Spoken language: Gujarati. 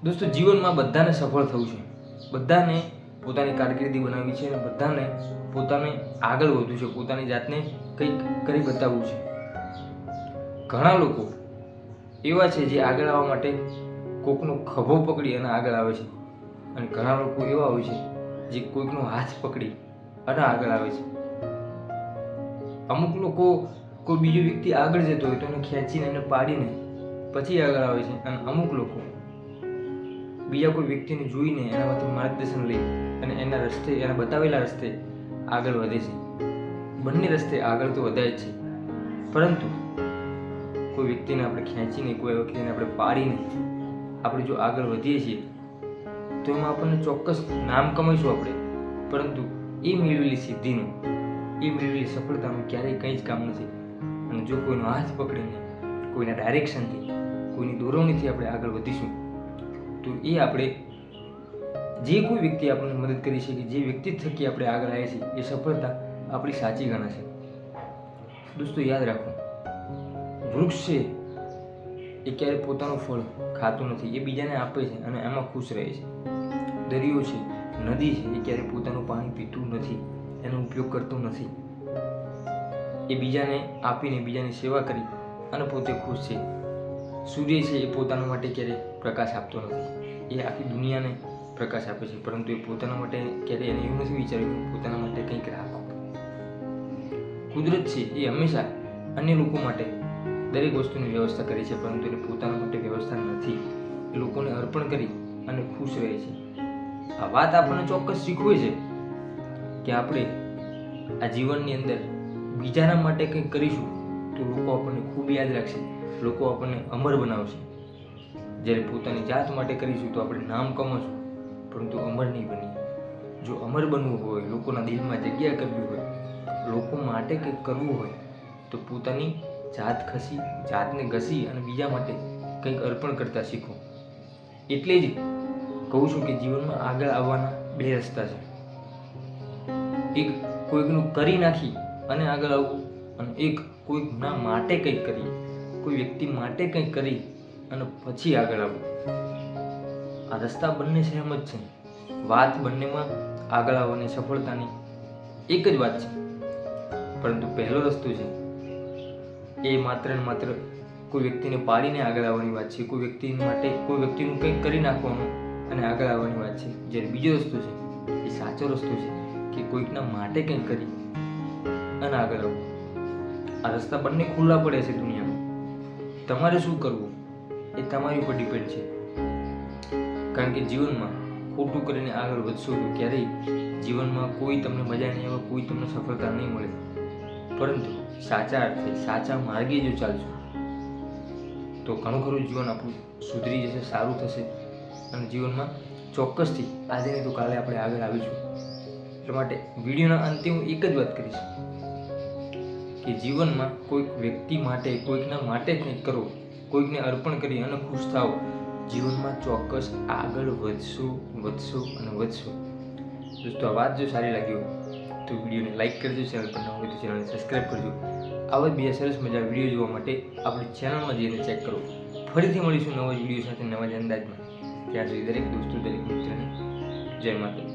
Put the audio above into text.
દોસ્તો, જીવનમાં બધાને સફળ થવું છે, બધાને પોતાની કારકિર્દી બનાવવી છે અને બધાને પોતાને આગળ વધવું છે, પોતાની જાતને કંઈક કરી બતાવવું છે. ઘણા લોકો એવા છે જે આગળ આવવા માટે કોઈકનો ખભો પકડી અને આગળ આવે છે, અને ઘણા લોકો એવા હોય છે જે કોઈકનો હાથ પકડી અને આગળ આવે છે. અમુક લોકો કોઈ બીજો વ્યક્તિ આગળ જતો હોય તો એને ખેંચીને એને પાડીને પછી આગળ આવે છે, અને અમુક લોકો બીજા કોઈ વ્યક્તિને જોઈને એનામાંથી માર્ગદર્શન લઈ અને એના રસ્તે, એના બતાવેલા રસ્તે આગળ વધે છે. બંને રસ્તે આગળ તો વધાય જ છે, પરંતુ કોઈ વ્યક્તિને આપણે ખેંચીને, કોઈ વ્યક્તિને આપણે પાડીને આપણે જો આગળ વધીએ છીએ તો એમાં આપણને ચોક્કસ નામ કમાઈશું આપણે, પરંતુ એ મેળવેલી સિદ્ધિનું, એ મેળવેલી સફળતાનું ક્યારેય કંઈ જ કામ નથી. અને જો કોઈનો હાથ પકડીને, કોઈના ડાયરેક્શનથી, કોઈની દોરવણીથી આપણે આગળ વધીશું તો એ આપણે, જે કોઈ વ્યક્તિ આપણને મદદ કરી છે, કે જે વ્યક્તિ થકી આપણે આગળ આવ્યા છીએ, એ સફળતા આપણી સાચી ગણાશે. દોસ્તો, યાદ રાખો, વૃક્ષ છે એ ક્યારેય પોતાનું ફળ ખાતું નથી, એ બીજાને આપે છે અને એમાં ખુશ રહે છે. દરિયો છે, નદી છે, એ ક્યારેય પોતાનું પાણી પીતું નથી, એનો ઉપયોગ કરતો નથી. એ બીજાને આપીને, બીજાની સેવા કરી અને પોતે ખુશ છે. સૂર્ય છે એ પોતાના માટે ક્યારેય પ્રકાશ આપતો નથી, એ આખી દુનિયાને પ્રકાશ આપે છે, પરંતુ એ પોતાના માટે ક્યારેય એને એવું નથી વિચાર્યું કે પોતાના માટે કંઈક રાખો. કુદરત છે એ હંમેશા અન્ય લોકો માટે દરેક વસ્તુની વ્યવસ્થા કરે છે, પરંતુ એને પોતાના માટે વ્યવસ્થા નથી. એ લોકોને અર્પણ કરી અને ખુશ રહે છે. આ વાત આપણને ચોક્કસ શીખવે છે કે આપણે આ જીવનની અંદર બીજાના માટે કંઈક કરીશું તો લોકો આપણને ખૂબ યાદ રાખશે, લોકો આપણને અમર બનાવશે. જ્યારે પોતાની જાત માટે કરીશું તો આપણે નામ કમાશું, પરંતુ અમર નહીં બનીએ. જો અમર બનવું હોય, લોકોના દિલમાં જગ્યા કરવી હોય, લોકો માટે કંઈક કરવું હોય તો પોતાની જાતને ઘસી અને બીજા માટે કંઈક અર્પણ કરતા શીખો. એટલે જ કહું છું કે જીવનમાં આગળ આવવાના બે રસ્તા છે. એક કોઈકનું કરી નાખી અને આગળ આવવું, અને એક કોઈકના માટે કંઈક કરીએ, કોઈ વ્યક્તિ માટે કંઈક કરી અને પછી આગળ આવવું. આ રસ્તા બંને સહેમ જ છે. વાત બંનેમાં આગળ આવવાની, સફળતાની એક જ વાત છે, પરંતુ પહેલો રસ્તો છે એ માત્ર ને માત્ર કોઈ વ્યક્તિને પાડીને આગળ આવવાની વાત છે, કોઈ વ્યક્તિ માટે, કોઈ વ્યક્તિનું કંઈક કરી નાખવાનું અને આગળ આવવાની વાત છે. જ્યારે બીજો રસ્તો છે એ સાચો રસ્તો છે કે કોઈકના માટે કંઈક કરી અને આગળ આવવું. આ રસ્તા બંને ખુલ્લા પડે છે દુનિયામાં. તમારે શું કરવું એ તમારી ઉપર ડિપેન્ડ છે, કારણ કે જીવનમાં ખોટું કરીને આગળ વધશો તો ક્યારેય જીવનમાં કોઈ તમને મજા નહીં આવે, કોઈ તમને સફળતા નહીં મળે. પરંતુ સાચા અર્થે, સાચા માર્ગે જો ચાલશો તો ઘણું ખરું જીવન આપણું સુધરી જશે, સારું થશે, અને જીવનમાં ચોક્કસથી આજે નહીં તો કાલે આપણે આગળ આવીશું. એટલા માટે વિડીયોના અંતે હું એક જ વાત કરીશ કે જીવનમાં કોઈક વ્યક્તિ માટે, કોઈકના માટે કંઈક કરો, કોઈકને અર્પણ કરી અને ખુશ થાઓ. જીવનમાં ચોક્કસ આગળ વધશો અને વધશો. દોસ્તો, આ વાત જો સારી લાગી હોય તો વિડીયોને લાઈક કરજો, ચેનલ પર ન હોય તો ચેનલને સબસ્ક્રાઈબ કરજો. આવા જ બીજા સરસ મજા વિડીયો જોવા માટે આપણી ચેનલમાં જઈને ચેક કરો. ફરીથી મળીશું નવા વિડીયો સાથે, નવા જ અંદાજમાં. ત્યાં સુધી દરેક દોસ્તો, દરેક મિત્રને જય માતા.